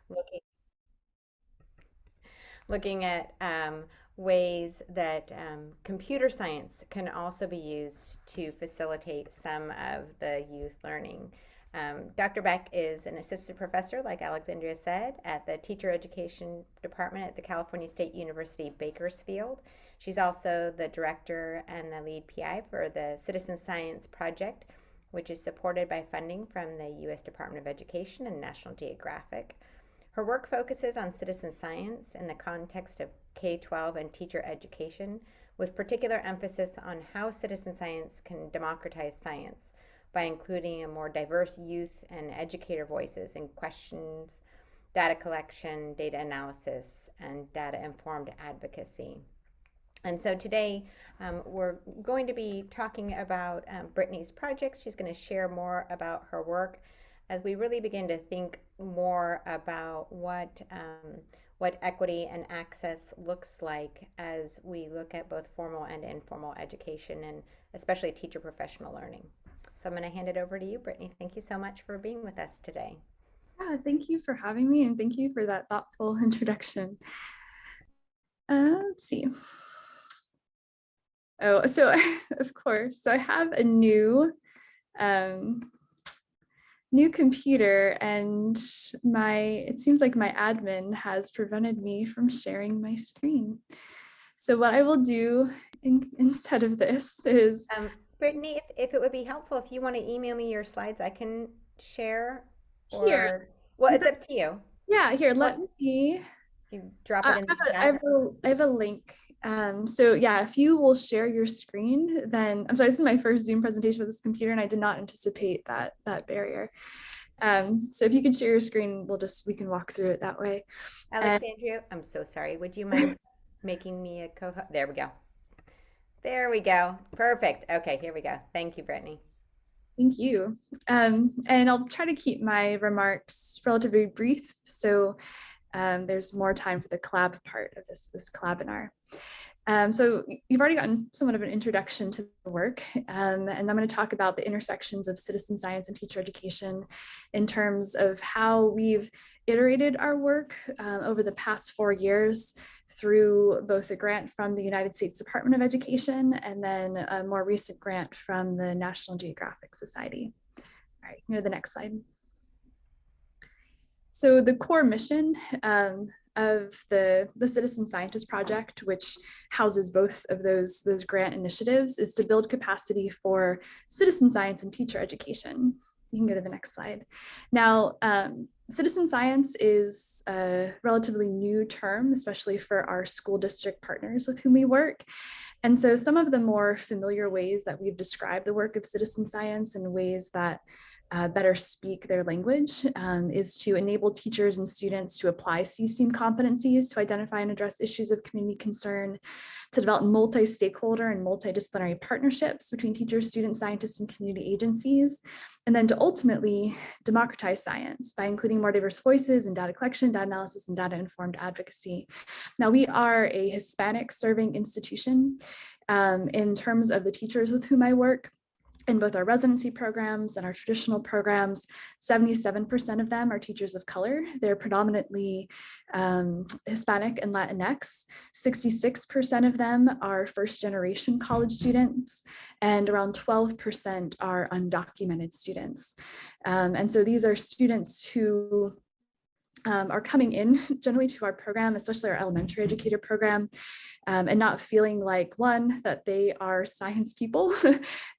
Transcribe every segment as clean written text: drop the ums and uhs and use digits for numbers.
looking, looking at ways that computer science can also be used to facilitate some of the youth learning. Dr. Beck is an assistant professor, like Alexandria said, at the Teacher Education Department at the California State University, Bakersfield. She's also the director and the lead PI for the Citizen Science Project, which is supported by funding from the U.S. Department of Education and National Geographic. Her work focuses on citizen science in the context of K-12 and teacher education, with particular emphasis on how citizen science can democratize science by including a more diverse youth and educator voices in questions, data collection, data analysis, and data informed advocacy. And so today we're going to be talking about Brittney's projects. She's going to share more about her work as we really begin to think more about what equity and access looks like as we look at both formal and informal education, and especially teacher professional learning. So I'm going to hand it over to you, Brittney. Thank you so much for being with us today. Yeah, thank you for having me, and thank you for that thoughtful introduction. Let's see. Oh, so of course, so I have a um, new computer, and it seems like my admin has prevented me from sharing my screen. So what I will do instead of this is Brittney, if it would be helpful, if you want to email me your slides, I can share, here. or, well, it's up to you. Yeah, here, What, let me. you drop it in the I have chat? I have a link. So yeah, if you will share your screen, then I'm sorry, this is my first Zoom presentation with this computer, and I did not anticipate that barrier. So if you could share your screen, we can walk through it that way. And Alexandria, I'm so sorry. Would you mind making me a co-host? There we go. There we go. Perfect. Okay, here we go. Thank you, Brittney. thank you. And I'll try to keep my remarks relatively brief, so there's more time for the collab part of this Collabinar. So you've already gotten somewhat of an introduction to the work, and I'm going to talk about the intersections of citizen science and teacher education in terms of how we've iterated our work over the past 4 years through both a grant from the United States Department of Education and then a more recent grant from the National Geographic Society. All right, go to the next slide. So the core mission of the Citizen Scientist Project, which houses both of those grant initiatives, is to build capacity for citizen science and teacher education. You can go to the next slide. Now, citizen science is a relatively new term, especially for our school district partners with whom we work. And so some of the more familiar ways that we've described the work of citizen science and ways that better speak their language is to enable teachers and students to apply CSTEAM competencies to identify and address issues of community concern, to develop multi-stakeholder and multidisciplinary partnerships between teachers, students, scientists, and community agencies, and then to ultimately democratize science by including more diverse voices in data collection, data analysis, and data-informed advocacy. Now, we are a Hispanic serving institution in terms of the teachers with whom I work. In both our residency programs and our traditional programs, 77% of them are teachers of color. They're predominantly Hispanic and Latinx. 66% of them are first-generation college students, and around 12% are undocumented students. And so these are students who are coming in generally to our program, especially our elementary educator program, and not feeling like, one, that they are science people,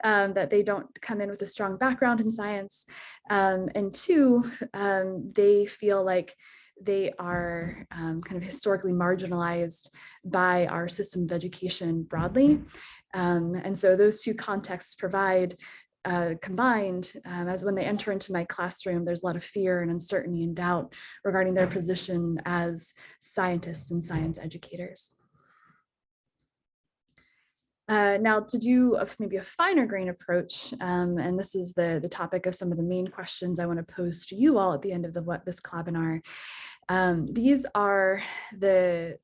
that they don't come in with a strong background in science, and two, they feel like they are kind of historically marginalized by our system of education broadly. And so those two contexts provide combined, as when they enter into my classroom, there's a lot of fear and uncertainty and doubt regarding their position as scientists and science educators. Now, to do maybe a finer grain approach, and this is the topic of some of the main questions I want to pose to you all at the end of this Collabinar. These are the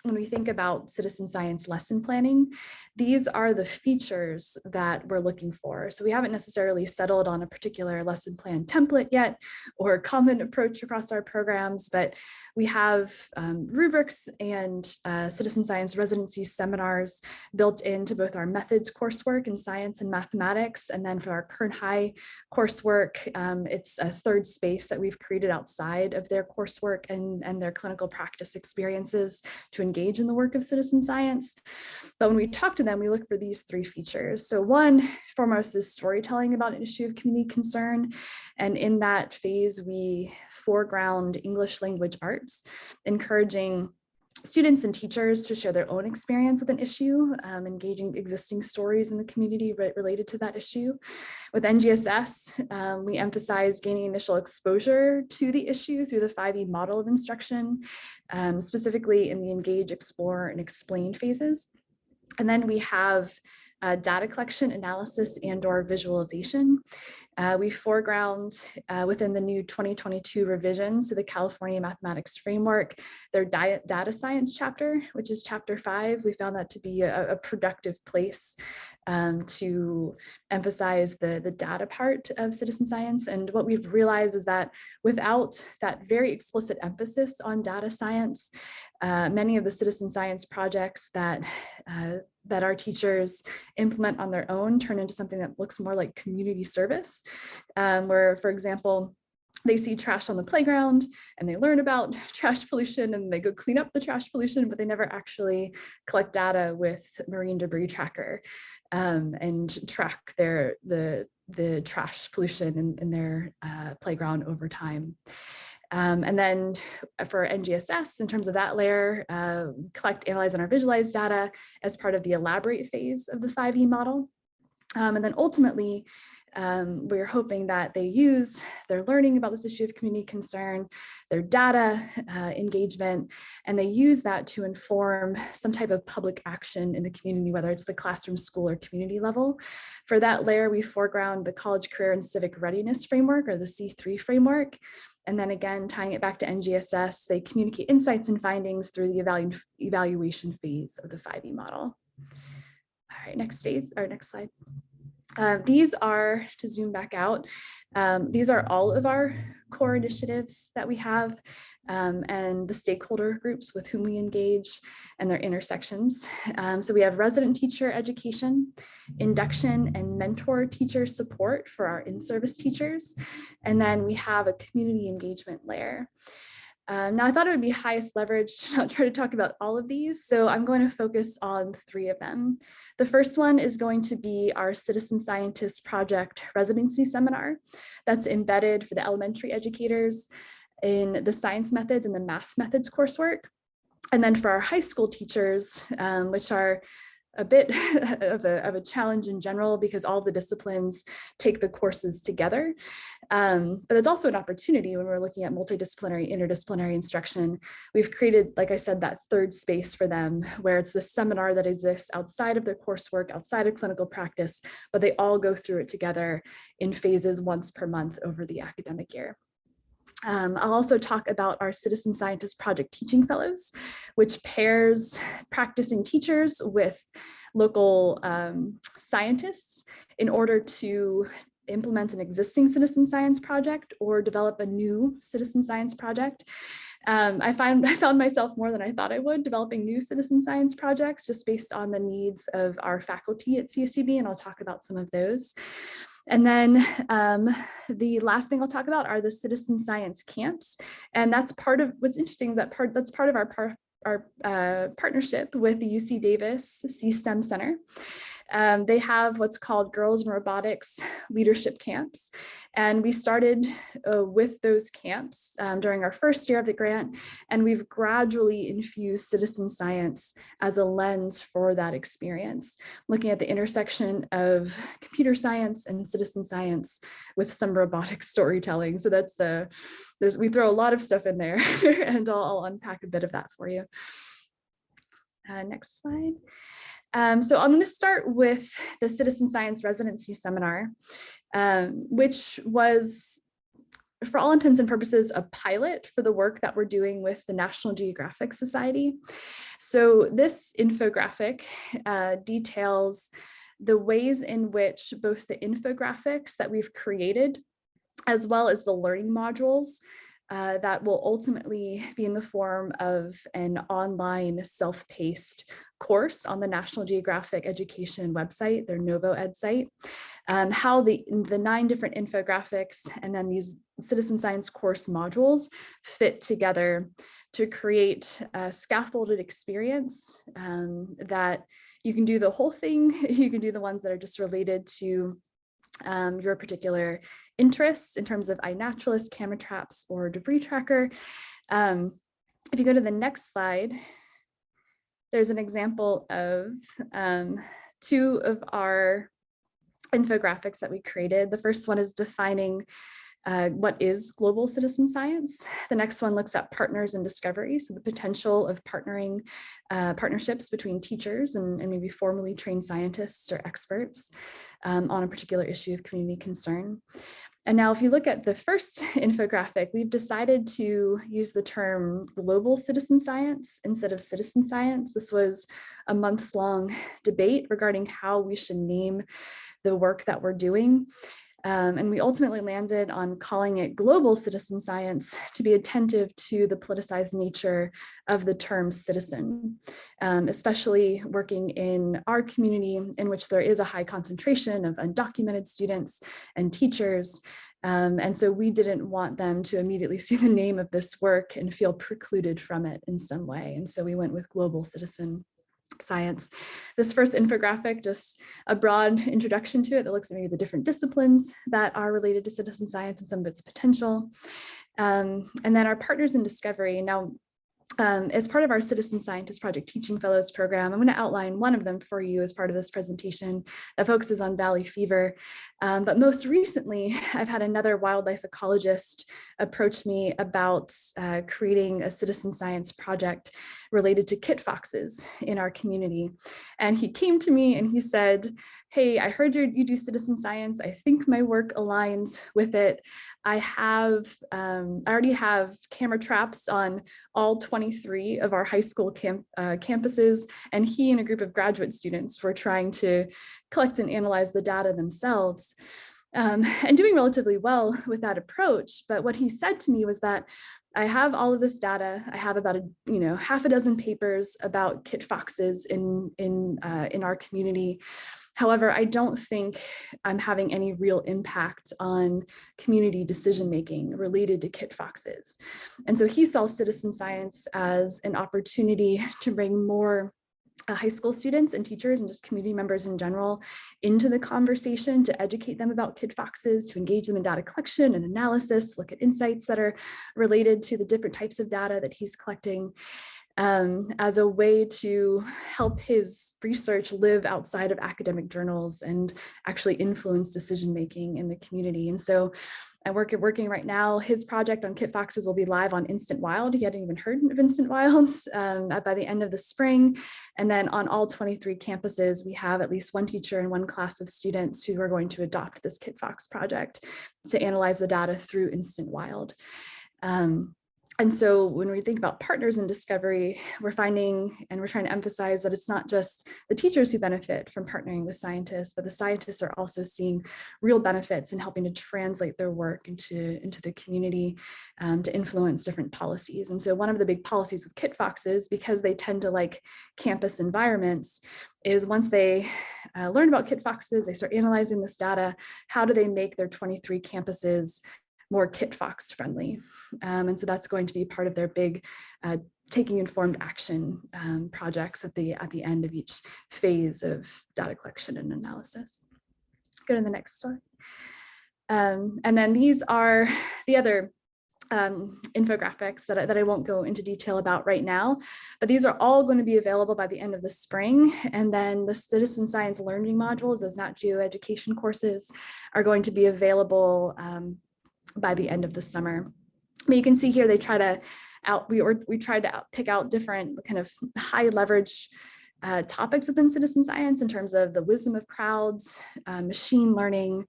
when we think about citizen science lesson planning, these are the features that we're looking for. So we haven't necessarily settled on a particular lesson plan template yet or common approach across our programs, but we have rubrics and citizen science residency seminars built into both our methods coursework in science and mathematics. And then for our current high coursework, it's a third space that we've created outside of their coursework and their clinical practice experiences to engage in the work of citizen science. But when we talk to them, we look for these three features. So one, foremost, is storytelling about an issue of community concern. And in that phase, we foreground English language arts, encouraging students and teachers to share their own experience with an issue, engaging existing stories in the community related to that issue. With NGSS, we emphasize gaining initial exposure to the issue through the 5E model of instruction, specifically in the engage, explore, and explain phases. And then we have data collection, analysis, and/or visualization. We foreground within the new 2022 revisions to the California Mathematics Framework, their data science chapter, which is chapter 5. We found that to be a productive place to emphasize the data part of citizen science. And what we've realized is that without that very explicit emphasis on data science, many of the citizen science projects that our teachers implement on their own turn into something that looks more like community service, where, for example, they see trash on the playground and they learn about trash pollution and they go clean up the trash pollution, but they never actually collect data with marine debris tracker and track the trash pollution in their playground over time. And then for NGSS, in terms of that layer, collect, analyze, and visualize data as part of the elaborate phase of the 5E model. And then ultimately, we're hoping that they use their learning about this issue of community concern, their data engagement, and they use that to inform some type of public action in the community, whether it's the classroom, school, or community level. For that layer, we foreground the College Career and Civic Readiness Framework, or the C3 framework. And then again, tying it back to NGSS, they communicate insights and findings through the evaluation phase of the 5E model. All right, next phase, or next slide. These are, to zoom back out, these are all of our core initiatives that we have and the stakeholder groups with whom we engage and their intersections. So we have resident teacher education, induction and mentor teacher support for our in-service teachers. And then we have a community engagement layer. Now, I thought it would be highest leverage to not try to talk about all of these, so I'm going to focus on 3 of them. The first one is going to be our Citizen Scientist Project Residency Seminar that's embedded for the elementary educators in the science methods and the math methods coursework. And then for our high school teachers, which are a bit of a challenge in general because all the disciplines take the courses together. But it's also an opportunity when we're looking at multidisciplinary, interdisciplinary instruction. We've created, like I said, that third space for them where it's the seminar that exists outside of their coursework, outside of clinical practice, but they all go through it together in phases once per month over the academic year. I'll also talk about our Citizen Scientist Project Teaching Fellows, which pairs practicing teachers with local scientists in order to implement an existing citizen science project or develop a new citizen science project. I found myself more than I thought I would developing new citizen science projects just based on the needs of our faculty at CSUB, and I'll talk about some of those. And then the last thing I'll talk about are the citizen science camps. And that's part of what's interesting is that that's part of our partnership with the UC Davis C-STEM Center. They have what's called Girls in Robotics Leadership Camps. And we started with those camps during our first year of the grant, and we've gradually infused citizen science as a lens for that experience, looking at the intersection of computer science and citizen science with some robotic storytelling. So that's we throw a lot of stuff in there, and I'll unpack a bit of that for you. Next slide. So I'm going to start with the Citizen Science Residency Seminar, which was for all intents and purposes, a pilot for the work that we're doing with the National Geographic Society. So this infographic details the ways in which both the infographics that we've created, as well as the learning modules that will ultimately be in the form of an online self-paced course on the National Geographic Education website, their Novo Ed site, how the 9 different infographics and then these citizen science course modules fit together to create a scaffolded experience that you can do the whole thing. You can do the ones that are just related to your particular interests in terms of iNaturalist, camera traps, or debris tracker. If you go to the next slide, there's an example of 2 of our infographics that we created. The first one is defining what is global citizen science. The next one looks at partners and discovery, so the potential of partnerships between teachers and maybe formally trained scientists or experts on a particular issue of community concern. And now if you look at the first infographic, we've decided to use the term global citizen science instead of citizen science. This was a months-long debate regarding how we should name the work that we're doing. And we ultimately landed on calling it global citizen science to be attentive to the politicized nature of the term citizen, especially working in our community in which there is a high concentration of undocumented students and teachers. And so we didn't want them to immediately see the name of this work and feel precluded from it in some way. And so we went with global citizen science. This first infographic, just a broad introduction to it that looks at maybe the different disciplines that are related to citizen science and some of its potential. And then our partners in discovery. Now, as part of our Citizen Scientist Project Teaching Fellows program, I'm going to outline one of them for you as part of this presentation that focuses on valley fever. But most recently, I've had another wildlife ecologist approach me about creating a citizen science project related to kit foxes in our community. And he came to me and he said, hey, I heard you do citizen science. I think my work aligns with it. I already have camera traps on all 23 of our high school campuses, and he and a group of graduate students were trying to collect and analyze the data themselves, and doing relatively well with that approach. But what he said to me was that I have all of this data. I have about half a dozen papers about kit foxes in our community. However, I don't think I'm having any real impact on community decision-making related to kit foxes. And so he saw citizen science as an opportunity to bring more high school students and teachers and just community members in general into the conversation, to educate them about kit foxes, to engage them in data collection and analysis, look at insights that are related to the different types of data that he's collecting, as a way to help his research live outside of academic journals and actually influence decision-making in the community. And so I'm working right now. His project on kit foxes will be live on Instant Wild. He hadn't even heard of Instant Wild by the end of the spring. And then on all 23 campuses, we have at least one teacher and one class of students who are going to adopt this kit fox project to analyze the data through Instant Wild. And so when we think about partners in discovery, we're finding and we're trying to emphasize that it's not just the teachers who benefit from partnering with scientists, but the scientists are also seeing real benefits in helping to translate their work into the community to influence different policies. And so one of the big policies with kit foxes, because they tend to like campus environments, is once they learn about kit foxes, they start analyzing this data, how do they make their 23 campuses more kit fox friendly? And so that's going to be part of their big taking informed action projects at the end of each phase of data collection and analysis. Go to the next slide. And then these are the other infographics that I won't go into detail about right now, but these are all going to be available by the end of the spring. And then the citizen science learning modules, those Nat Geo education courses, are going to be available by the end of the summer. But you can see here, we tried to pick out different kind of high leverage topics within citizen science in terms of the wisdom of crowds, machine learning,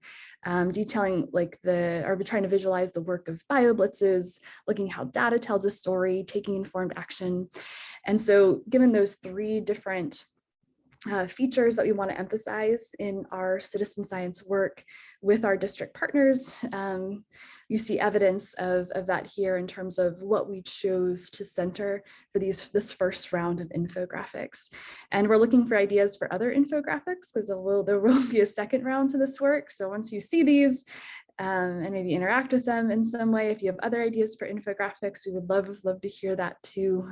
detailing or trying to visualize the work of bioblitzes, looking how data tells a story, taking informed action. And so given those three different features that we want to emphasize in our citizen science work with our district partners. You see evidence of that here in terms of what we chose to center for this first round of infographics. And we're looking for ideas for other infographics because there will be a second round to this work. So once you see these, and maybe interact with them in some way. If you have other ideas for infographics, we would love to hear that too,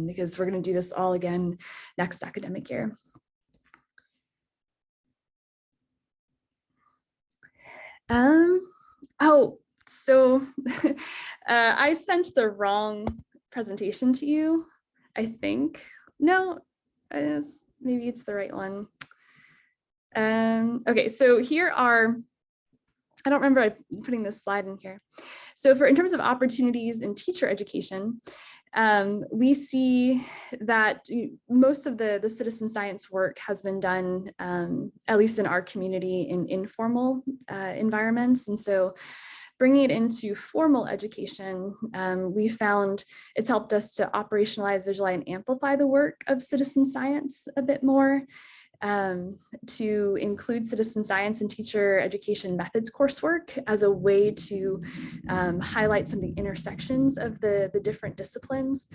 because we're going to do this all again next academic year. So I sent the wrong presentation to you, I think. No, maybe it's the right one. Okay, so here are, I don't remember putting this slide in here. So in terms of opportunities in teacher education, we see that most of the citizen science work has been done, at least in our community, in informal environments. And so bringing it into formal education, we found it's helped us to operationalize, visualize, and amplify the work of citizen science a bit more. To include citizen science and teacher education methods coursework as a way to highlight some of the intersections of the different disciplines.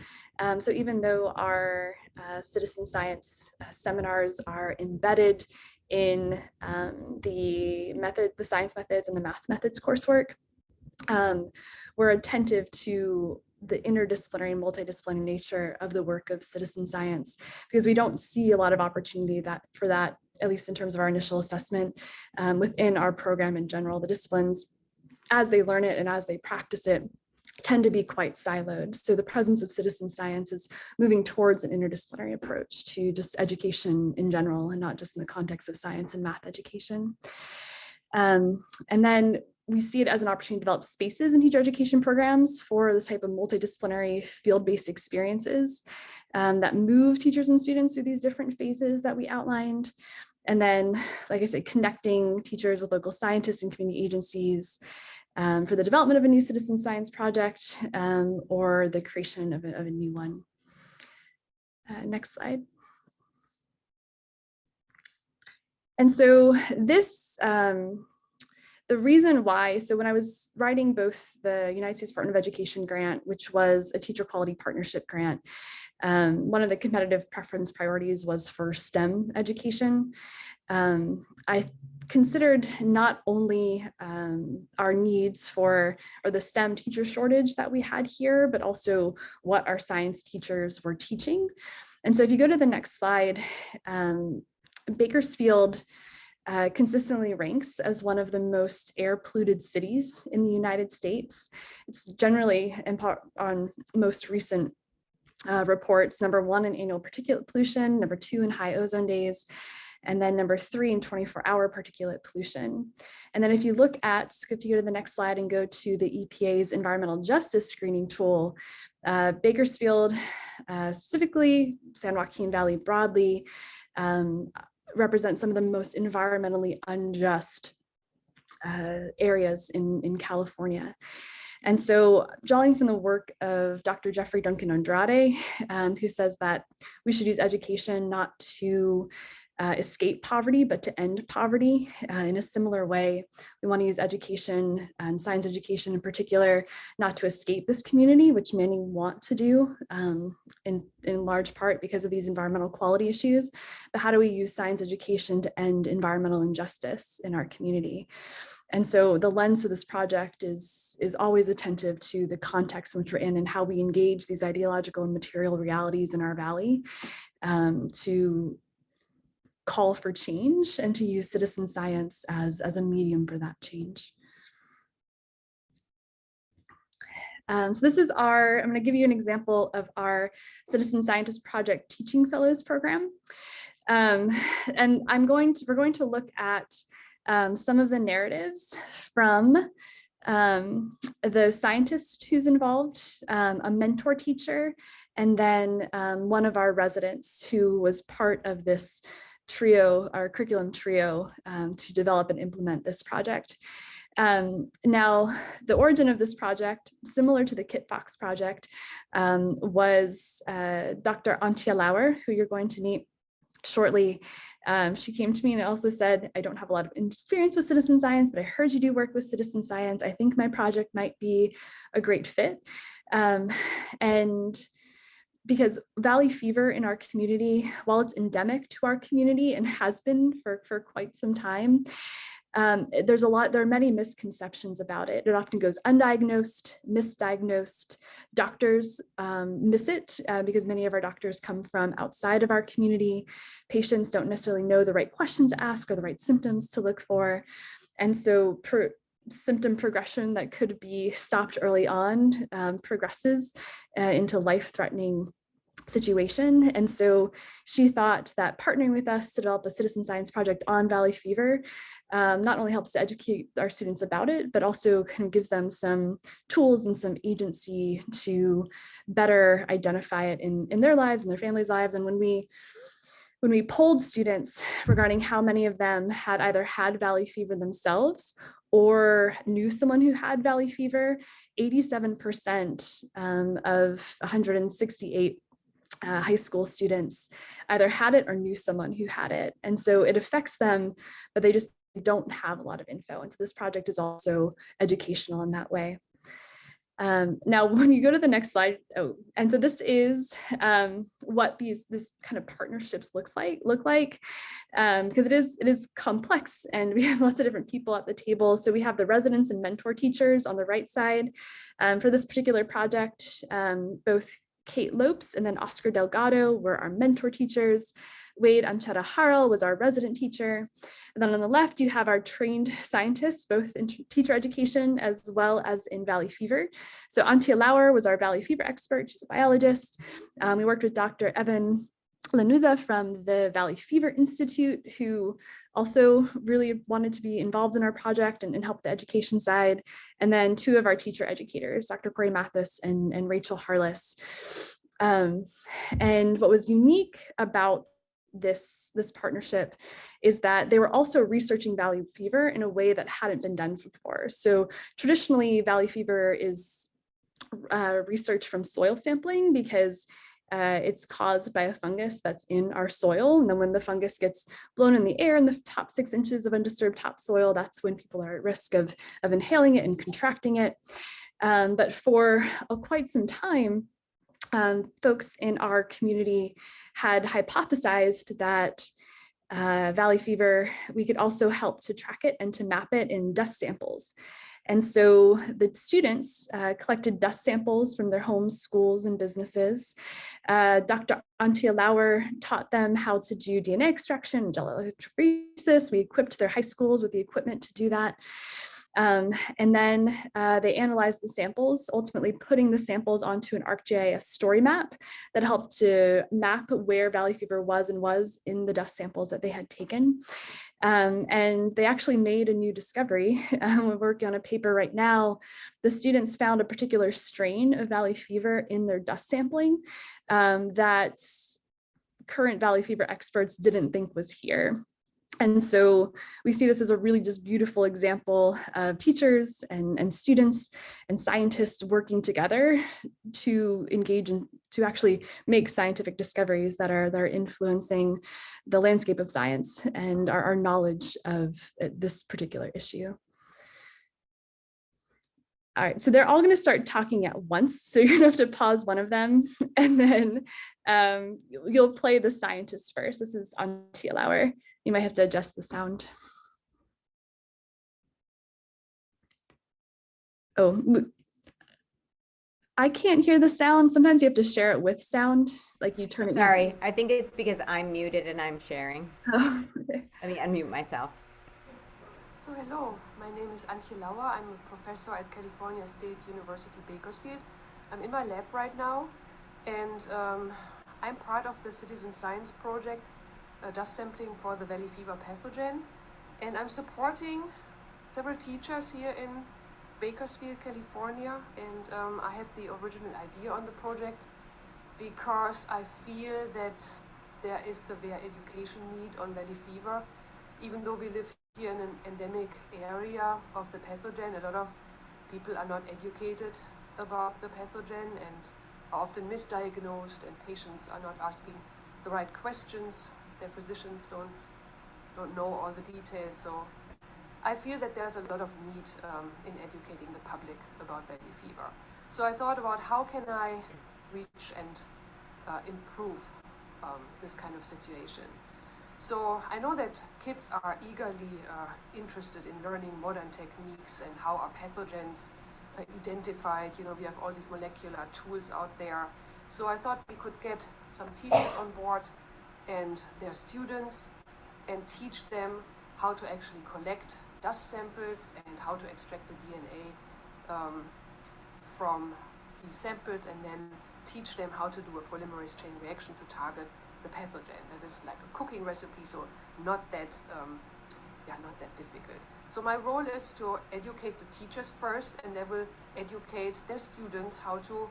So even though our citizen science seminars are embedded in the science methods and the math methods coursework, we're attentive to the interdisciplinary and multidisciplinary nature of the work of citizen science, because we don't see a lot of opportunity for that, at least in terms of our initial assessment within our program in general. The disciplines, as they learn it and as they practice it, tend to be quite siloed. So the presence of citizen science is moving towards an interdisciplinary approach to just education in general, and not just in the context of science and math education. And then we see it as an opportunity to develop spaces in teacher education programs for this type of multidisciplinary field-based experiences that move teachers and students through these different phases that we outlined. And then, like I said, connecting teachers with local scientists and community agencies for the development of a new citizen science project or the creation of a new one. Next slide. And so this, the reason why, so when I was writing both the United States Department of Education grant, which was a teacher quality partnership grant, one of the competitive preference priorities was for STEM education. I considered not only our needs for, or the STEM teacher shortage that we had here, but also what our science teachers were teaching. And so if you go to the next slide, Bakersfield consistently ranks as one of the most air polluted cities in the United States. It's generally on most recent reports, #1 in annual particulate pollution, #2 in high ozone days, and then #3 in 24-hour particulate pollution. And then if you look at, if you go to the next slide and go to the EPA's environmental justice screening tool, Bakersfield, specifically San Joaquin Valley broadly, represent some of the most environmentally unjust areas in California. And so drawing from the work of Dr. Jeffrey Duncan Andrade, who says that we should use education not to escape poverty, but to end poverty. In a similar way, we want to use education and science education in particular, not to escape this community, which many want to do in large part because of these environmental quality issues, but how do we use science education to end environmental injustice in our community? And so the lens for this project is always attentive to the context in which we're in and how we engage these ideological and material realities in our valley to call for change and to use citizen science as a medium for that change. So this is I'm going to give you an example of our Citizen Scientist Project Teaching Fellows program. And we're going to look at some of the narratives from the scientist who's involved, a mentor teacher, and then one of our residents who was part of this trio, our curriculum trio, to develop and implement this project. Now, the origin of this project, similar to the Kit Fox project, was Dr. Antje Lauer, who you're going to meet shortly. She came to me and also said, I don't have a lot of experience with citizen science, but I heard you do work with citizen science. I think my project might be a great fit. And because valley fever in our community, while it's endemic to our community and has been for quite some time, there are many misconceptions about it. It often goes undiagnosed, misdiagnosed. Doctors miss it because many of our doctors come from outside of our community. Patients don't necessarily know the right questions to ask or the right symptoms to look for. And so symptom progression that could be stopped early on progresses into life-threatening situation. And so she thought that partnering with us to develop a citizen science project on valley fever not only helps to educate our students about it, but also kind of gives them some tools and some agency to better identify it in their lives and their families' lives. And when we polled students regarding how many of them had either had valley fever themselves or knew someone who had valley fever, 87% of 168 high school students either had it or knew someone who had it. And so it affects them, but they just don't have a lot of info. And so this project is also educational in that way. Now, when you go to the next slide, and so this is what this kind of partnerships look like, because it is complex and we have lots of different people at the table. So we have the residents and mentor teachers on the right side. For this particular project, both Kate Lopes and then Oscar Delgado were our mentor teachers. Wade Ancheta Harrell was our resident teacher. And then on the left, you have our trained scientists, both in teacher education as well as in valley fever. So Antje Lauer was our valley fever expert. She's a biologist. We worked with Dr. Evan Lanuza from the Valley Fever Institute, who also really wanted to be involved in our project and help the education side. And then two of our teacher educators, Dr. Corey Mathis and Rachel Harless. And what was unique about this partnership is that they were also researching valley fever in a way that hadn't been done before. So traditionally, valley fever is research from soil sampling because it's caused by a fungus that's in our soil. And then when the fungus gets blown in the air in the top 6 inches of undisturbed topsoil, that's when people are at risk of inhaling it and contracting it. But for quite some time, folks in our community had hypothesized that valley fever, we could also help to track it and to map it in dust samples. And so the students collected dust samples from their homes, schools, and businesses. Dr. Antje Lauer taught them how to do DNA extraction and gel electrophoresis. We equipped their high schools with the equipment to do that. And then they analyzed the samples, ultimately putting the samples onto an ArcGIS story map that helped to map where valley fever was in the dust samples that they had taken. And they actually made a new discovery. We're working on a paper right now. The students found a particular strain of valley fever in their dust sampling that current valley fever experts didn't think was here. And so we see this as a really just beautiful example of teachers and students and scientists working together to engage in, to actually make scientific discoveries that are influencing the landscape of science and our knowledge of this particular issue. All right, so they're all going to start talking at once. So you're going to have to pause one of them and then you'll play the scientist first. This is Antje Lauer. You might have to adjust the sound. Oh, I can't hear the sound. Sometimes you have to share it with sound, like you turn it. Sorry, I think it's because I'm muted and I'm sharing. Oh, okay. Let me unmute myself. So hello, my name is Antje Lauer. I'm a professor at California State University, Bakersfield. I'm in my lab right now, and I'm part of the citizen science project, dust sampling for the valley fever pathogen. And I'm supporting several teachers here in Bakersfield, California. And I had the original idea on the project because I feel that there is severe education need on valley fever. Even though we live here in an endemic area of the pathogen, a lot of people are not educated about the pathogen and are often misdiagnosed, and patients are not asking the right questions. Their physicians don't know all the details. So I feel that there's a lot of need in educating the public about valley fever. So I thought about how can I reach and improve this kind of situation. So I know that kids are eagerly interested in learning modern techniques and how are pathogens identified. You know, we have all these molecular tools out there. So I thought we could get some teachers on board and their students and teach them how to actually collect dust samples and how to extract the DNA from these samples, and then teach them how to do a polymerase chain reaction to target the pathogen. That is like a cooking recipe, so not that difficult. So my role is to educate the teachers first, and they will educate their students how to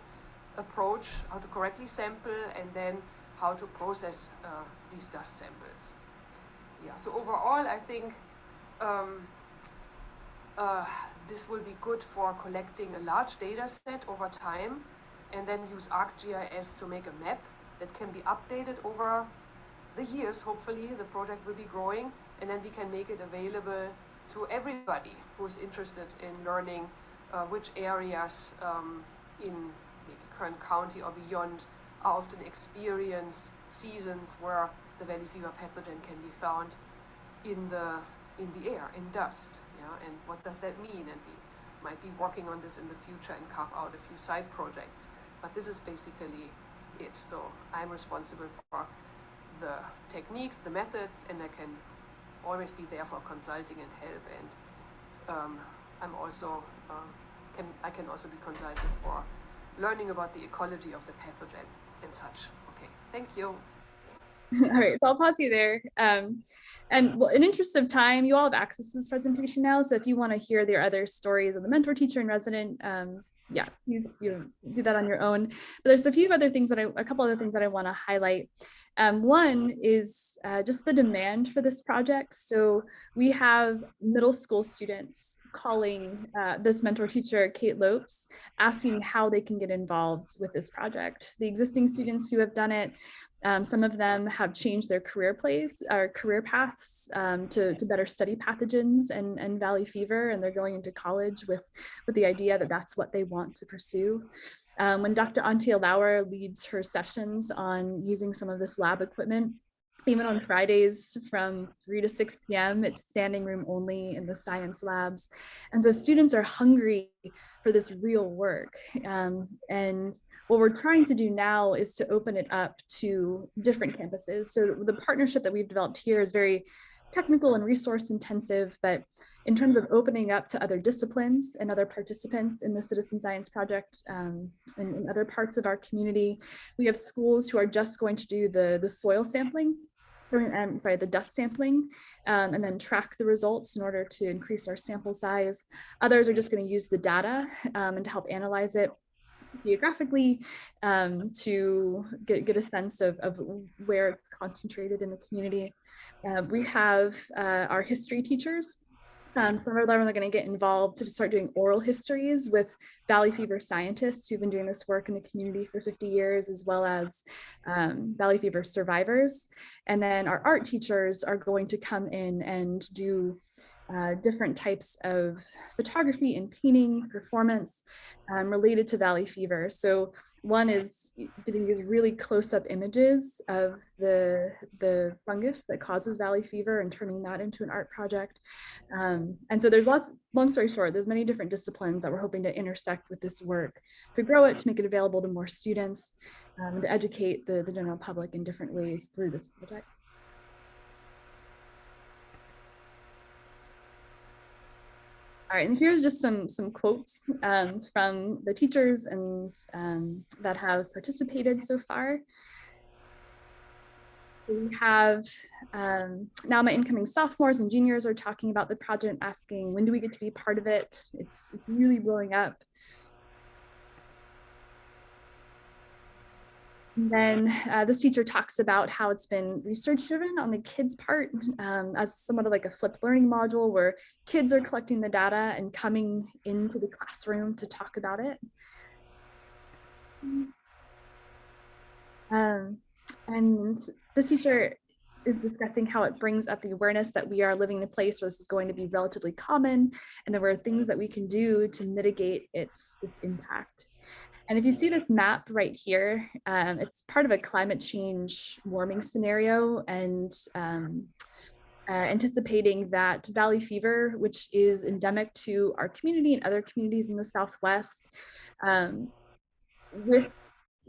approach, how to correctly sample, and then how to process these dust samples. Yeah. So overall, I think this will be good for collecting a large data set over time, and then use ArcGIS to make a map that can be updated over the years. Hopefully the project will be growing, and then we can make it available to everybody who is interested in learning which areas in maybe Kern County or beyond are often experience seasons where the valley fever pathogen can be found in the air, in dust. Yeah? And what does that mean? And we might be working on this in the future and carve out a few side projects. But this is basically it. So I'm responsible for the techniques, the methods, and I can always be there for consulting and help. And I'm also I can also be consulted for learning about the ecology of the pathogen and such. Okay, thank you. All right, so I'll pause you there. And well, in interest of time, you all have access to this presentation now. So if you want to hear their other stories of the mentor, teacher, and resident, yeah, please do that on your own. But there's a couple other things that I want to highlight. One is just the demand for this project. So we have middle school students calling this mentor teacher, Kate Lopes, asking how they can get involved with this project. The existing students who have done it, some of them have changed their career paths to better study pathogens and valley fever, and they're going into college with the idea that that's what they want to pursue. When Dr. Antje Lauer leads her sessions on using some of this lab equipment, even on Fridays from 3 to 6 p.m., it's standing room only in the science labs. And so students are hungry for this real work. And what we're trying to do now is to open it up to different campuses. So the partnership that we've developed here is very technical and resource intensive, but in terms of opening up to other disciplines and other participants in the citizen science project and in other parts of our community, we have schools who are just going to do the soil sampling, the dust sampling, and then track the results in order to increase our sample size. Others are just going to use the data and to help analyze it geographically to get a sense of where it's concentrated in the community. We have our history teachers. Some of them are going to get involved to start doing oral histories with valley fever scientists who've been doing this work in the community for 50 years, as well as valley fever survivors. And then our art teachers are going to come in and do different types of photography and painting performance related to valley fever. So one is getting these really close-up images of the fungus that causes valley fever and turning that into an art project. And so there's long story short, there's many different disciplines that we're hoping to intersect with this work to grow it, to make it available to more students, to educate the general public in different ways through this project. All right, and here's just some quotes from the teachers and that have participated so far. We have now my incoming sophomores and juniors are talking about the project, asking, when do we get to be part of it? It's really blowing up. And then this teacher talks about how it's been research driven on the kids' part as somewhat of like a flipped learning module where kids are collecting the data and coming into the classroom to talk about it. And this teacher is discussing how it brings up the awareness that we are living in a place where this is going to be relatively common, and there are things that we can do to mitigate its impact. And if you see this map right here, it's part of a climate change warming scenario, and anticipating that valley fever, which is endemic to our community and other communities in the Southwest, with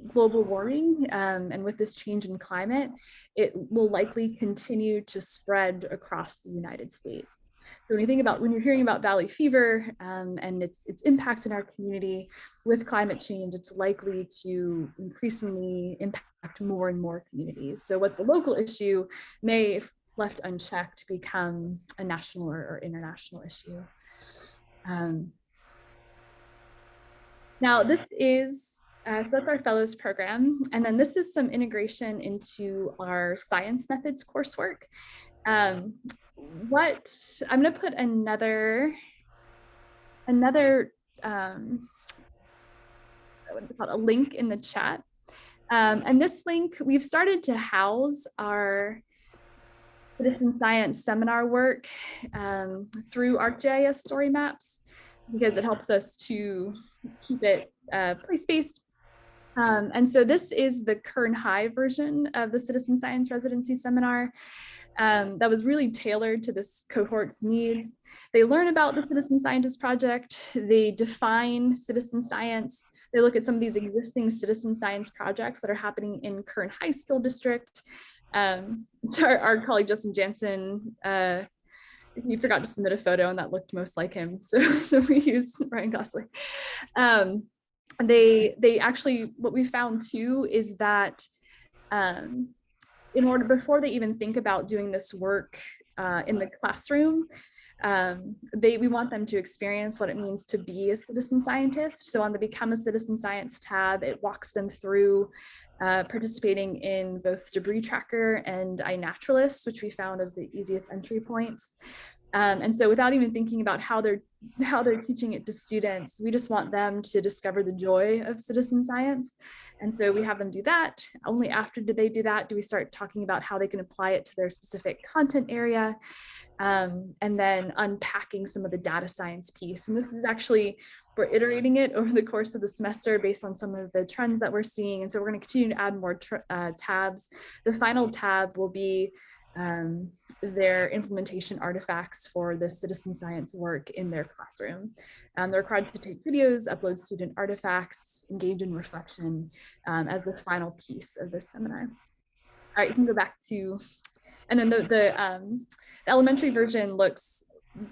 global warming and with this change in climate, it will likely continue to spread across the United States. So when you're hearing about valley fever and its impact in our community with climate change, it's likely to increasingly impact more and more communities. So what's a local issue may, if left unchecked, become a national or international issue. Now this is, so that's our fellows program. And then this is some integration into our science methods coursework. What I'm gonna put another what is it called, a link in the chat. And this link, we've started to house our citizen science seminar work through ArcGIS story maps, because it helps us to keep it place-based. And so this is the Kern High version of the citizen science residency seminar that was really tailored to this cohort's needs. They learn about the Citizen Scientist Project, they define citizen science, they look at some of these existing citizen science projects that are happening in Kern High School District. Our colleague Justin Jansen, he forgot to submit a photo and that looked most like him. So we used Ryan Gosling. They actually, what we found too is that before they even think about doing this work in the classroom, we want them to experience what it means to be a citizen scientist. So on the Become a Citizen Science tab, it walks them through participating in both Debris Tracker and iNaturalist, which we found as the easiest entry points. And so without even thinking about how they're teaching it to students, we just want them to discover the joy of citizen science. And so we have them do that. Only after they do that do we start talking about how they can apply it to their specific content area, and then unpacking some of the data science piece. And this is actually, we're iterating it over the course of the semester based on some of the trends that we're seeing. And so we're going to continue to add more tabs. The final tab will be their implementation artifacts for the citizen science work in their classroom. They're required to take videos, upload student artifacts, engage in reflection as the final piece of this seminar. All right, you can go back to, and then the elementary version looks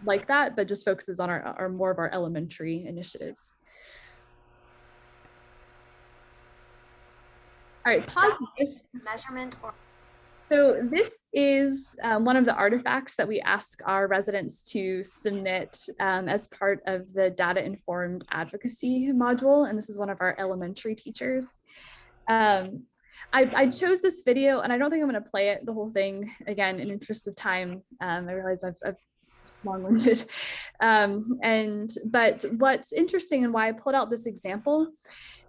like that, but just focuses on our more of our elementary initiatives. All right, pause this. Measurement or so this is one of the artifacts that we ask our residents to submit as part of the data-informed advocacy module, and this is one of our elementary teachers. I chose this video, and I don't think I'm going to play it the whole thing again in interest of time. I realize I've just long-winded, but what's interesting and why I pulled out this example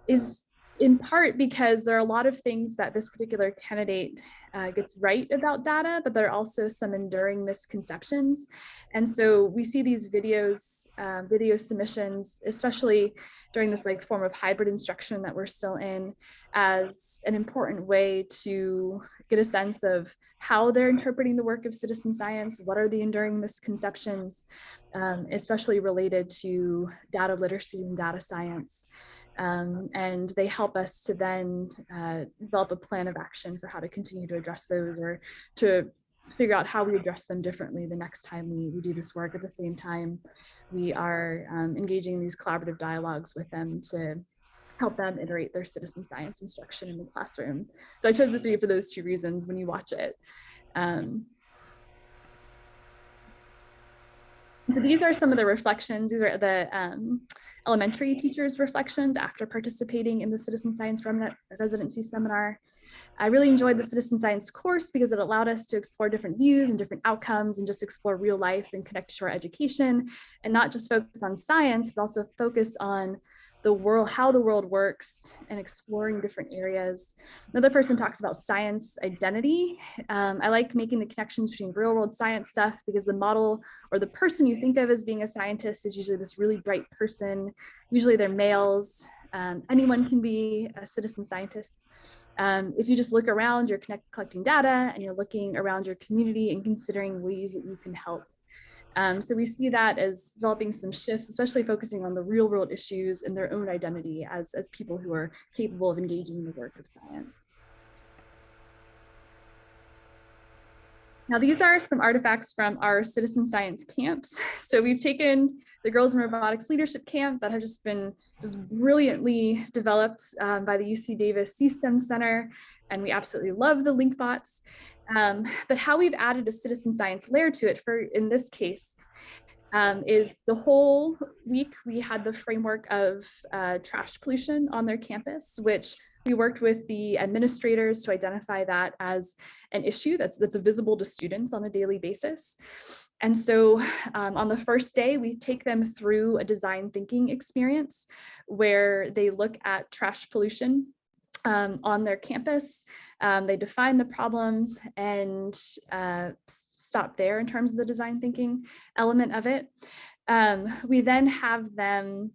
is in part because there are a lot of things that this particular candidate gets right about data, but there are also some enduring misconceptions. And so we see these videos, video submissions, especially during this like form of hybrid instruction that we're still in, as an important way to get a sense of how they're interpreting the work of citizen science, what are the enduring misconceptions, especially related to data literacy and data science. And they help us to then develop a plan of action for how to continue to address those, or to figure out how we address them differently the next time we do this work. At the same time, we are engaging in these collaborative dialogues with them to help them iterate their citizen science instruction in the classroom. So I chose this video for those two reasons when you watch it. So these are some of the reflections. These are the elementary teachers' reflections after participating in the citizen science residency seminar. I really enjoyed the citizen science course because it allowed us to explore different views and different outcomes and just explore real life and connect to our education, and not just focus on science, but also focus on the world, how the world works, and exploring different areas. Another person talks about science identity. I like making the connections between real world science stuff because the model or the person you think of as being a scientist is usually this really bright person. Usually they're males. Anyone can be a citizen scientist. If you just look around, you're collecting data and you're looking around your community and considering ways that you can help. So we see that as developing some shifts, especially focusing on the real world issues and their own identity as people who are capable of engaging in the work of science. Now, these are some artifacts from our citizen science camps. So we've taken the Girls in Robotics Leadership Camp that has just been brilliantly developed by the UC Davis C-STEM Center, and we absolutely love the link bots. But how we've added a citizen science layer to it in this case is the whole week we had the framework of trash pollution on their campus, which we worked with the administrators to identify that as an issue that's visible to students on a daily basis. And so on the first day, we take them through a design thinking experience where they look at trash pollution on their campus. They define the problem and stop there in terms of the design thinking element of it. We then have them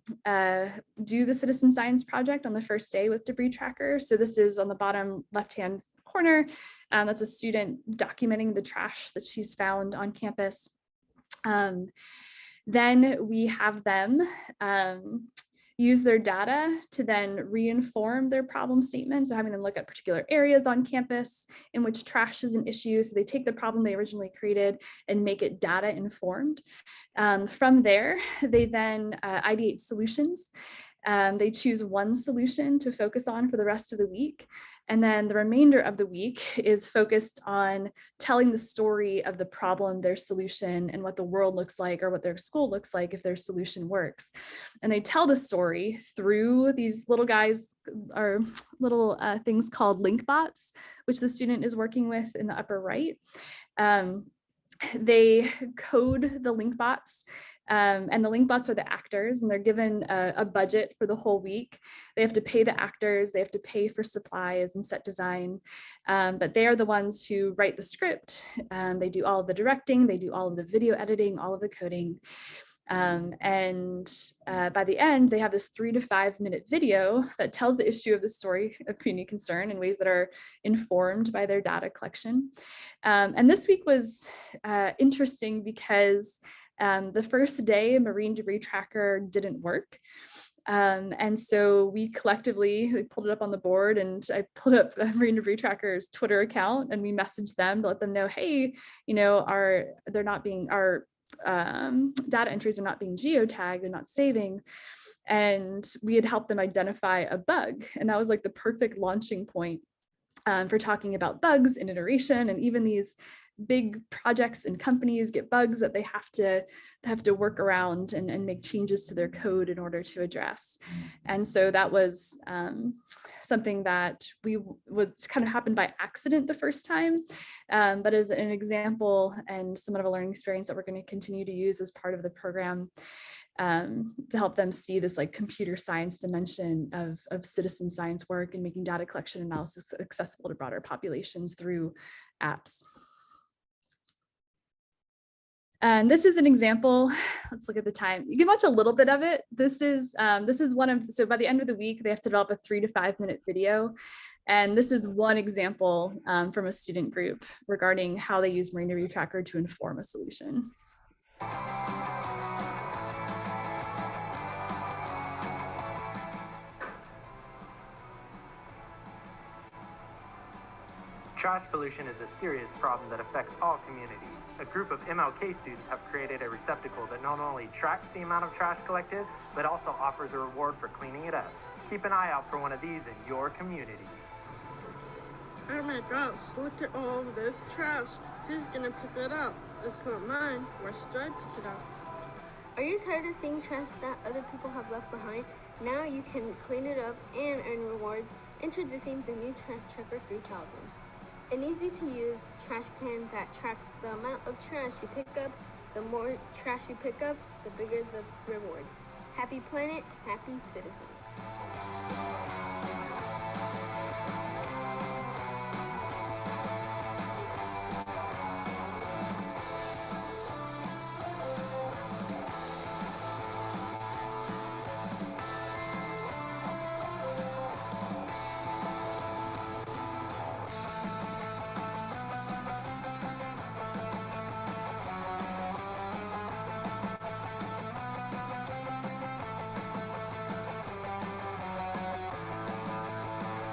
do the citizen science project on the first day with debris tracker. So this is on the bottom left-hand corner. That's a student documenting the trash that she's found on campus. Then we have them use their data to then re-inform their problem statement. So having them look at particular areas on campus in which trash is an issue. So they take the problem they originally created and make it data informed. From there, they then ideate solutions. They choose one solution to focus on for the rest of the week. And then the remainder of the week is focused on telling the story of the problem, their solution, and what the world looks like or what their school looks like if their solution works. And they tell the story through these little guys or little things called link bots, which the student is working with in the upper right. They code the link bots. And the link bots are the actors, and they're given a budget for the whole week. They have to pay the actors, they have to pay for supplies and set design, but they are the ones who write the script. They do all of the directing, they do all of the video editing, all of the coding. By the end, they have this 3 to 5 minute video that tells the issue of the story of community concern in ways that are informed by their data collection. And this week was interesting because the first day, Marine Debris Tracker didn't work. And so we collectively pulled it up on the board, and I pulled up Marine Debris Tracker's Twitter account, and we messaged them to let them know, hey, you know, our data entries are not being geotagged and not saving. And we had helped them identify a bug. And that was like the perfect launching point for talking about bugs and iteration. And even these big projects and companies get bugs that they have to work around and make changes to their code in order to address. And so that was something that was kind of happened by accident the first time, but as an example and somewhat of a learning experience that we're going to continue to use as part of the program to help them see this like computer science dimension of citizen science work and making data collection analysis accessible to broader populations through apps. And this is an example. Let's look at the time. You can watch a little bit of it. This is one of, so by the end of the week, they have to develop a 3 to 5 minute video. And this is one example from a student group regarding how they use Marine Debris Tracker to inform a solution. Trash pollution is a serious problem that affects all communities. A group of MLK students have created a receptacle that not only tracks the amount of trash collected, but also offers a reward for cleaning it up. Keep an eye out for one of these in your community. Oh my gosh, look at all this trash. Who's gonna pick it up? It's not mine. Where should I pick it up? Are you tired of seeing trash that other people have left behind? Now you can clean it up and earn rewards. Introducing the new Trash Tracker 3000. An easy-to-use trash can that tracks the amount of trash you pick up. The more trash you pick up, the bigger the reward. Happy planet, happy citizen.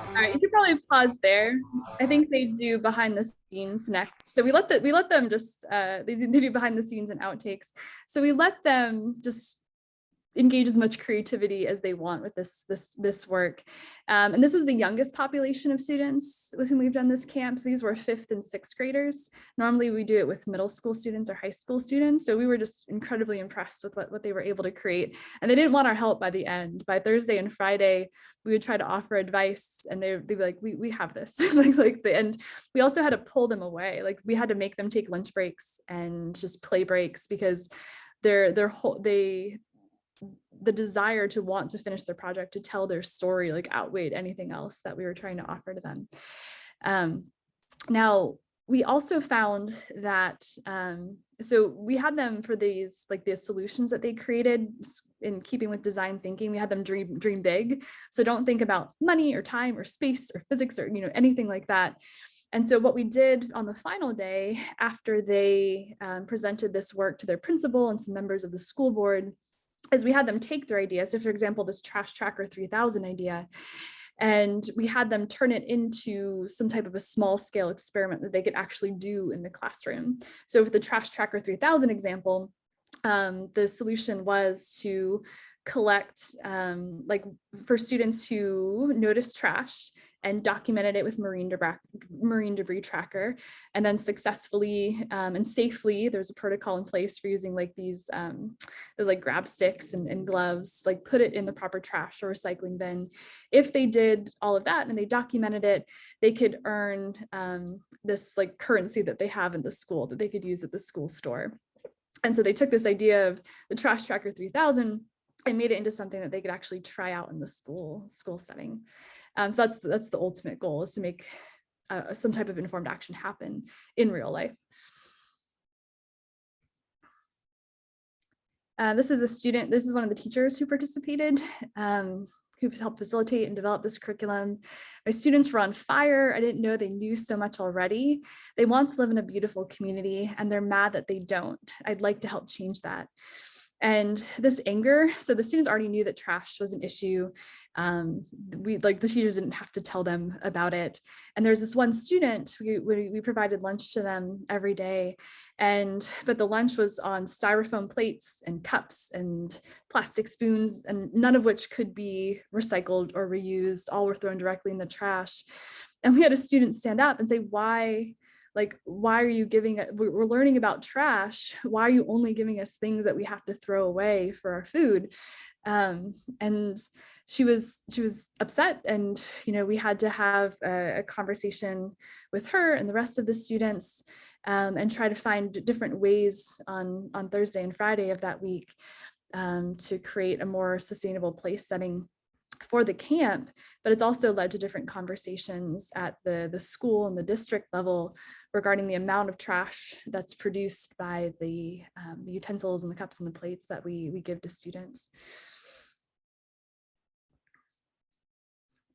All right, you could probably pause there. I think they do behind the scenes next. So we let them just they do behind the scenes and outtakes. So we let them just engage as much creativity as they want with this work. And this is the youngest population of students with whom we've done this camp. So these were 5th and 6th graders. Normally we do it with middle school students or high school students. So we were just incredibly impressed with what they were able to create. And they didn't want our help by the end. By Thursday and Friday, we would try to offer advice and they'd be like, we have this. And we also had to pull them away. Like we had to make them take lunch breaks and just play breaks because the desire to want to finish their project, to tell their story, like outweighed anything else that we were trying to offer to them. Now, we also found that, so we had them for these, like the solutions that they created in keeping with design thinking, we had them dream big. So don't think about money or time or space or physics or, anything like that. And so what we did on the final day, after they presented this work to their principal and some members of the school board, is we had them take their idea. So for example, this Trash Tracker 3000 idea, and we had them turn it into some type of a small scale experiment that they could actually do in the classroom. So with the Trash Tracker 3000 example, the solution was to collect, like for students who noticed trash and documented it with marine debris tracker, and then successfully and safely, there's a protocol in place for using like these like grab sticks and gloves, like put it in the proper trash or recycling bin. If they did all of that and they documented it, they could earn this like currency that they have in the school that they could use at the school store. And so they took this idea of the Trash Tracker 3000 and made it into something that they could actually try out in the school setting. So that's the ultimate goal, is to make some type of informed action happen in real life. This is a student, this is one of the teachers who participated, who helped facilitate and develop this curriculum. My students were on fire. I didn't know they knew so much already. They want to live in a beautiful community and they're mad that they don't. I'd like to help change that. And this anger, so the students already knew that trash was an issue. The teachers didn't have to tell them about it. And there's this one student, we provided lunch to them every day, but the lunch was on styrofoam plates and cups and plastic spoons, and none of which could be recycled or reused. All were thrown directly in the trash. And we had a student stand up and say, why are you giving it? We're learning about trash. Why are you only giving us things that we have to throw away for our food? And she was upset, and we had to have a conversation with her and the rest of the students, and try to find different ways on Thursday and Friday of that week to create a more sustainable place setting for the camp. But it's also led to different conversations at the school and the district level regarding the amount of trash that's produced by the utensils and the cups and the plates that we give to students.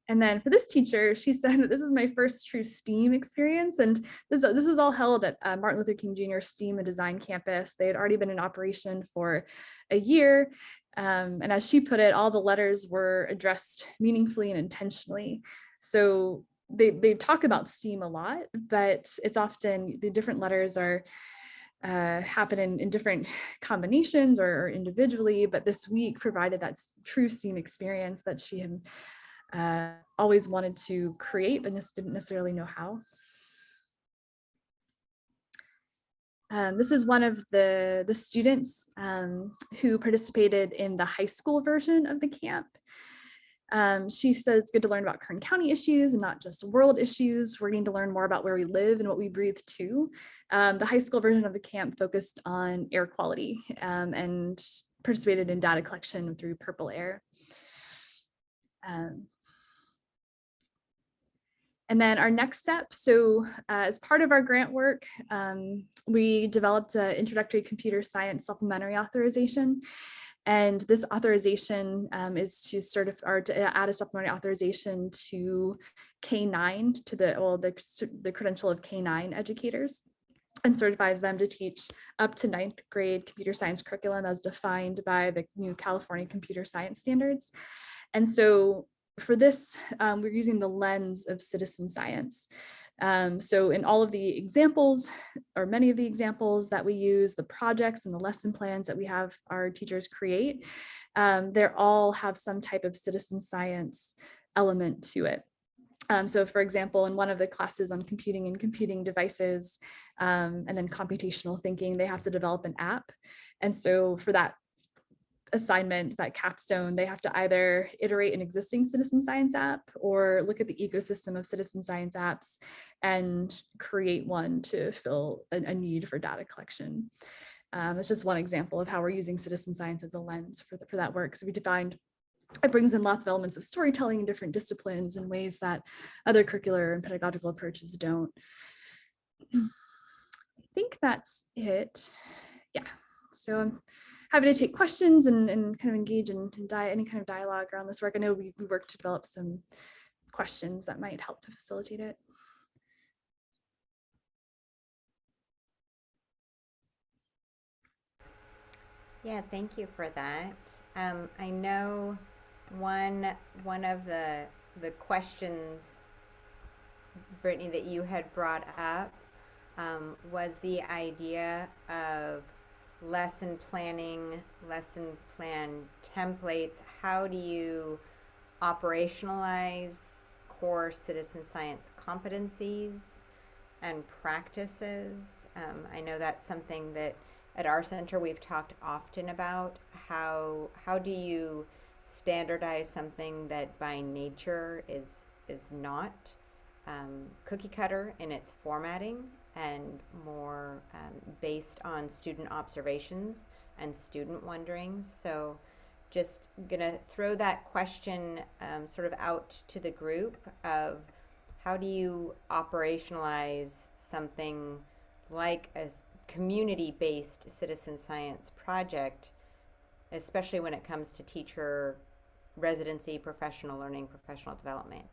And then for this teacher, she said that this is my first true STEAM experience. And this was all held at Martin Luther King Jr. STEAM and Design Campus. They had already been in operation for a year. And as she put it, all the letters were addressed meaningfully and intentionally. So they talk about STEAM a lot, but it's often the different letters are happen in different combinations or individually. But this week provided that true STEAM experience that she had always wanted to create, but just didn't necessarily know how. This is one of the students who participated in the high school version of the camp. She says it's good to learn about Kern County issues and not just world issues. We're getting to learn more about where we live and what we breathe too. The high school version of the camp focused on air quality and participated in data collection through Purple Air. And then our next step, so as part of our grant work, we developed an introductory computer science supplementary authorization. And this authorization is to certify or to add a supplementary authorization to K-9, to the credential of K-9 educators, and certifies them to teach up to 9th grade computer science curriculum as defined by the new California computer science standards. And so for this, we're using the lens of citizen science. So in all of the examples, or many of the examples that we use, the projects and the lesson plans that we have our teachers create, they all have some type of citizen science element to it. So for example, in one of the classes on computing and computing devices, and then computational thinking, they have to develop an app. And so for that assignment, that capstone, they have to either iterate an existing citizen science app or look at the ecosystem of citizen science apps and create one to fill a need for data collection. That's just one example of how we're using citizen science as a lens for that work. So we defined, it brings in lots of elements of storytelling in different disciplines in ways that other curricular and pedagogical approaches don't. I think that's it. Yeah, so I'm happy to take questions and kind of engage in any kind of dialogue around this work. I know we work to develop some questions that might help to facilitate it. Yeah, thank you for that. I know one of the questions, Brittney, that you had brought up was the idea of lesson planning, lesson plan templates. How do you operationalize core citizen science competencies and practices? I know that's something that at our center we've talked often about. How do you standardize something that by nature is not cookie cutter in its formatting and more based on student observations and student wonderings? So just gonna throw that question sort of out to the group of how do you operationalize something like a community-based citizen science project, especially when it comes to teacher residency, professional learning, professional development?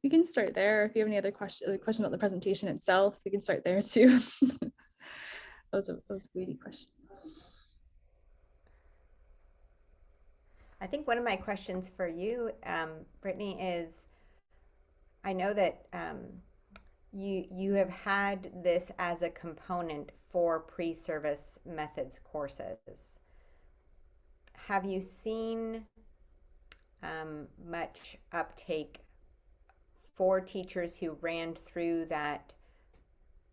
We can start there. If you have any other question about the presentation itself, we can start there too. that was a weighty question. I think one of my questions for you, Brittney, is I know that you have had this as a component for pre-service methods courses. Have you seen much uptake for teachers who ran through that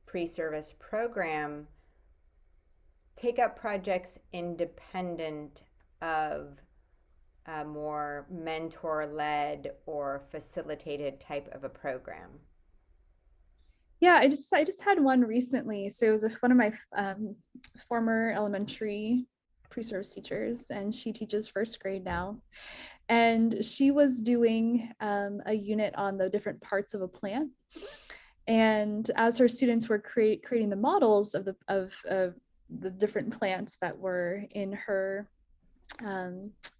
pre-service program take up projects independent of a more mentor-led or facilitated type of a program? Yeah, I just had one recently. So it was one of my former elementary pre-service teachers, and she teaches first grade now. And she was doing a unit on the different parts of a plant. And as her students were creating the models of the different plants that were in her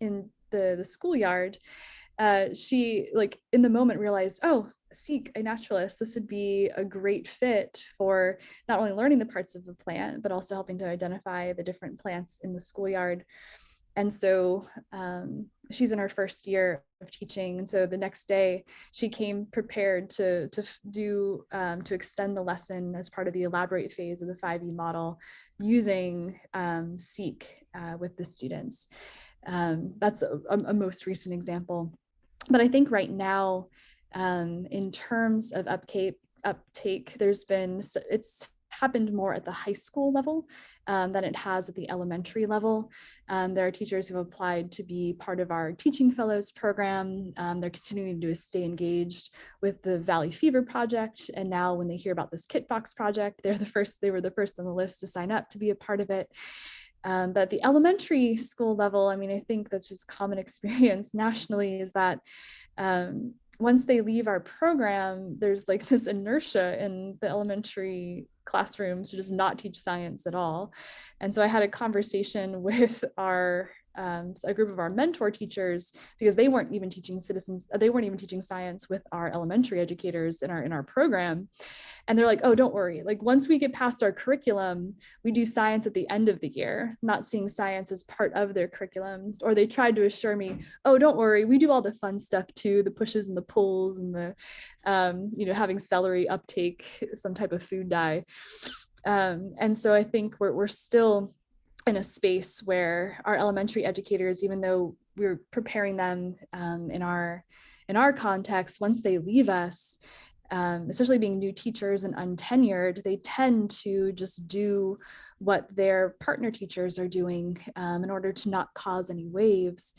in the schoolyard, she like in the moment realized, oh, seek a naturalist, this would be a great fit for not only learning the parts of the plant, but also helping to identify the different plants in the schoolyard. And so she's in her first year of teaching. And so the next day she came prepared to extend the lesson as part of the elaborate phase of the 5E model using Seek with the students. That's a most recent example. But I think right now, in terms of uptake, it's happened more at the high school level than it has at the elementary level. There are teachers who have applied to be part of our Teaching Fellows program. They're continuing to stay engaged with the Valley Fever project. And now when they hear about this Kit Box project, they were the first on the list to sign up to be a part of it. But at the elementary school level, I mean, I think that's just common experience nationally is that once they leave our program, there's like this inertia in the elementary classrooms to just not teach science at all. And so I had a conversation with a group of our mentor teachers, because they weren't even teaching science with our elementary educators in our program. And they're like, oh, don't worry. Like once we get past our curriculum, we do science at the end of the year, not seeing science as part of their curriculum. Or they tried to assure me, oh, don't worry. We do all the fun stuff too, the pushes and the pulls and the, having celery uptake, some type of food dye. And so I think we're still in a space where our elementary educators, even though we're preparing them in our context, once they leave us, especially being new teachers and untenured, they tend to just do what their partner teachers are doing in order to not cause any waves.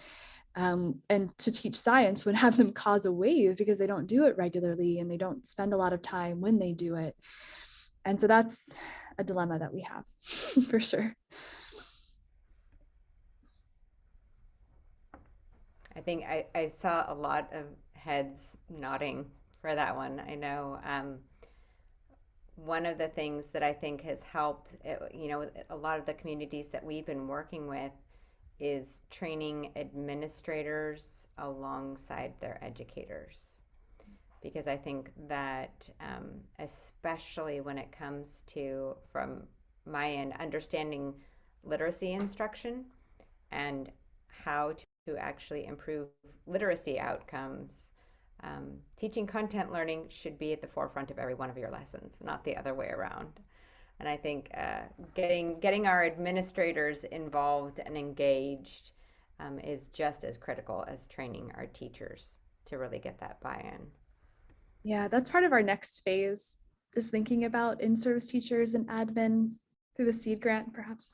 And to teach science would have them cause a wave because they don't do it regularly and they don't spend a lot of time when they do it. And so that's a dilemma that we have for sure. I think I saw a lot of heads nodding for that one. I know one of the things that I think has helped, a lot of the communities that we've been working with is training administrators alongside their educators. Because I think that, especially when it comes to, from my end, understanding literacy instruction and how to actually improve literacy outcomes, teaching content learning should be at the forefront of every one of your lessons, not the other way around. And I think getting our administrators involved and engaged is just as critical as training our teachers to really get that buy-in. Yeah, that's part of our next phase, is thinking about in-service teachers and admin through the SEED grant, perhaps.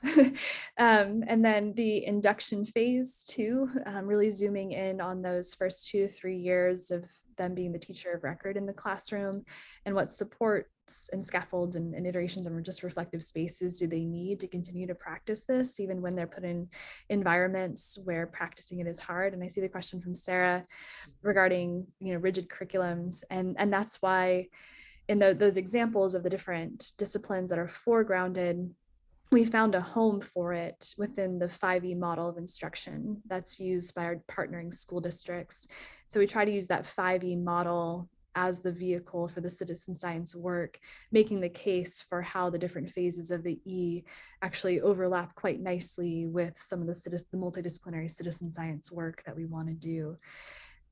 And then the induction phase too, really zooming in on those first 2 to 3 years of them being the teacher of record in the classroom, and what supports and scaffolds and iterations and just reflective spaces do they need to continue to practice this, even when they're put in environments where practicing it is hard. And I see the question from Sarah regarding rigid curriculums, and that's why in those examples of the different disciplines that are foregrounded, we found a home for it within the 5E model of instruction that's used by our partnering school districts. So we try to use that 5E model as the vehicle for the citizen science work, making the case for how the different phases of the E actually overlap quite nicely with some of the multidisciplinary citizen science work that we want to do.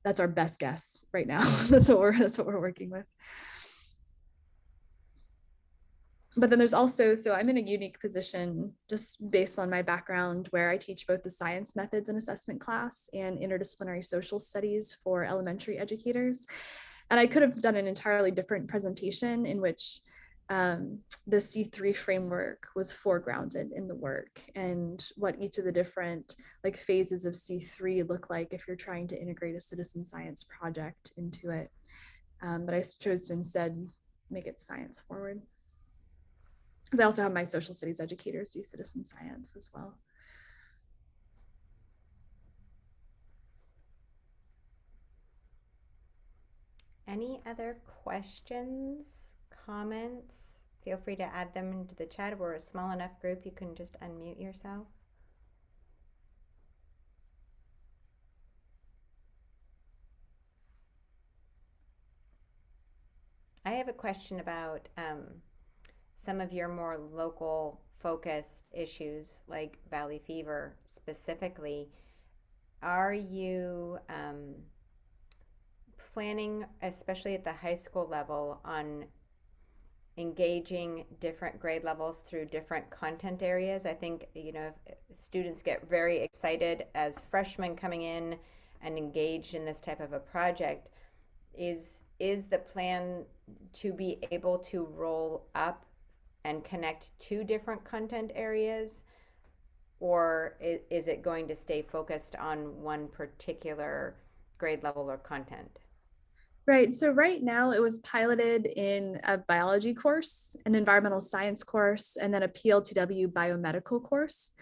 That's our best guess right now. That's what we're working with. But then there's also, so I'm in a unique position just based on my background, where I teach both the science methods and assessment class and interdisciplinary social studies for elementary educators. And I could have done an entirely different presentation in which the C3 framework was foregrounded in the work, and what each of the different phases of C3 look like if you're trying to integrate a citizen science project into it. But I chose to instead make it science forward, because I also have my social studies educators do citizen science as well. Any other questions, comments? Feel free to add them into the chat. We're a small enough group, you can just unmute yourself. I have a question about some of your more local focused issues like valley fever specifically, are you planning, especially at the high school level, on engaging different grade levels through different content areas? I think, students get very excited as freshmen coming in and engaged in this type of a project. Is the plan to be able to roll up and connect to different content areas, or is it going to stay focused on one particular grade level or content? Right. So right now it was piloted in a biology course, an environmental science course, and then a PLTW biomedical course.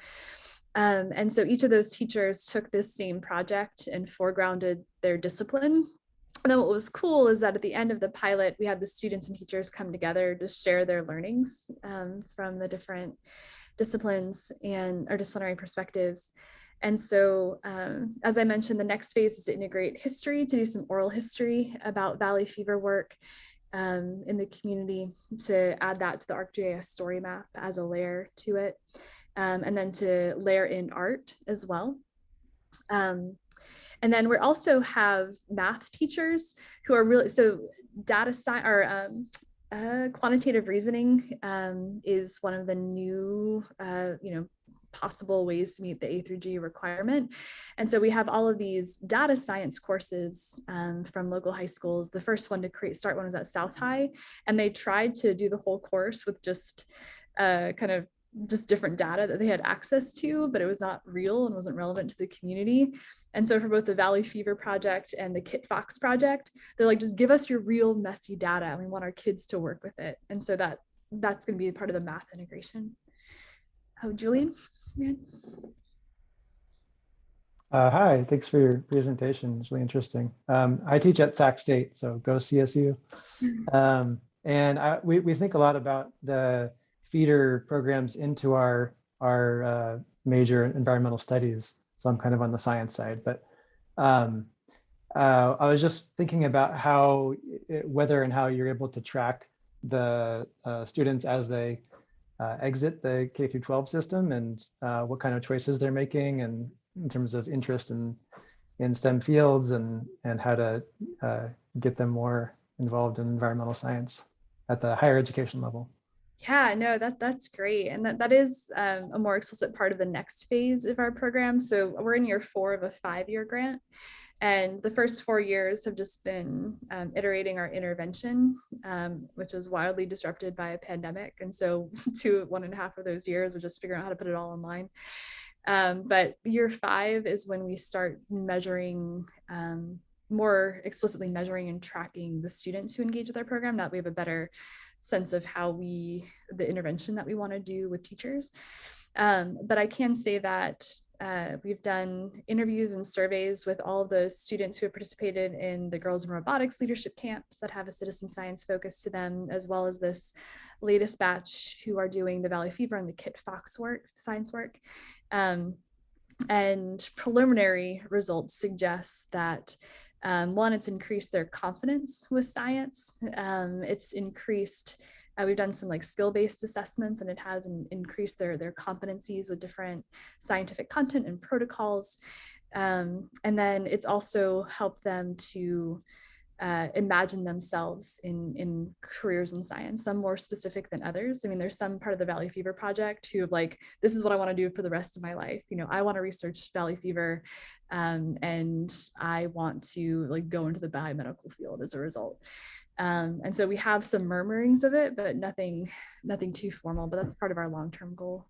And so each of those teachers took this same project and foregrounded their discipline. And then what was cool is that at the end of the pilot, we had the students and teachers come together to share their learnings from the different disciplines and or disciplinary perspectives. And so, as I mentioned, the next phase is to integrate history, to do some oral history about valley fever work in the community, to add that to the ArcGIS story map as a layer to it, and then to layer in art as well. And then we also have math teachers who are really, so data science or quantitative reasoning is one of the new, possible ways to meet the A through G requirement. And so we have all of these data science courses from local high schools. The first one to start one was at South High, and they tried to do the whole course with just just different data that they had access to, but it was not real and wasn't relevant to the community. And so for both the Valley Fever project and the Kit Fox project, they're like, just give us your real messy data, and we want our kids to work with it. And so that's going to be part of the math integration. Oh, Julian? Yeah. Hi, thanks for your presentation. It's really interesting. I teach at Sac State, so go CSU. And we think a lot about the feeder programs into our major environmental studies. So I'm kind of on the science side, but I was just thinking about whether and how you're able to track the students as they exit the K through 12 system, and what kind of choices they're making, and in terms of interest in STEM fields, and how to get them more involved in environmental science at the higher education level. Yeah, no, that's great. And that is a more explicit part of the next phase of our program. So we're in year 4 of a 5-year grant. And the first 4 years have just been iterating our intervention, which was wildly disrupted by a pandemic. And so 1.5 of those years were just figuring out how to put it all online. But year 5 is when we start measuring, more explicitly measuring and tracking the students who engage with our program. Now that we have a better sense of the intervention that we want to do with teachers. But I can say that we've done interviews and surveys with all of the students who have participated in the Girls in Robotics leadership camps that have a citizen science focus to them, as well as this latest batch who are doing the Valley Fever and the Kit Fox science work. And preliminary results suggest that one, it's increased their confidence with science. It's increased, we've done some skill-based assessments, and it has increased their competencies with different scientific content and protocols. And then it's also helped them to imagine themselves in careers in science, some more specific than others. I mean, there's some part of the Valley Fever project who have this is what I want to do for the rest of my life. I want to research Valley Fever, and I want to go into the biomedical field as a result. And so we have some murmurings of it, but nothing too formal, but that's part of our long-term goal.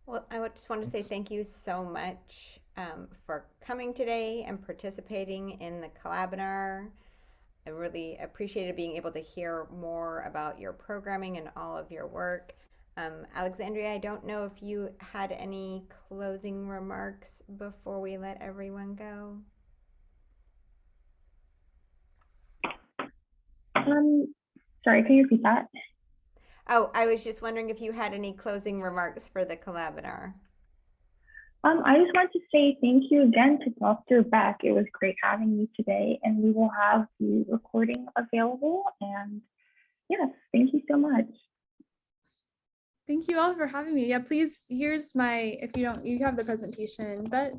Well, I just want to say thank you so much for coming today and participating in the Collabinar. I really appreciated being able to hear more about your programming and all of your work. Alexandria, I don't know if you had any closing remarks before we let everyone go. Sorry, can you repeat that? Oh, I was just wondering if you had any closing remarks for the Collabinar. I just want to say thank you again to Dr. Beck. It was great having you today, and we will have the recording available. And yes, thank you so much. Thank you all for having me. Yeah, please, here's my, if you have the presentation, but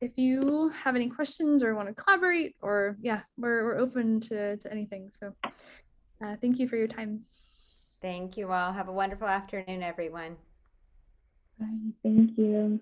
if you have any questions or want to collaborate, or yeah, we're open to anything. So thank you for your time. Thank you all. Have a wonderful afternoon, everyone. Bye. Thank you.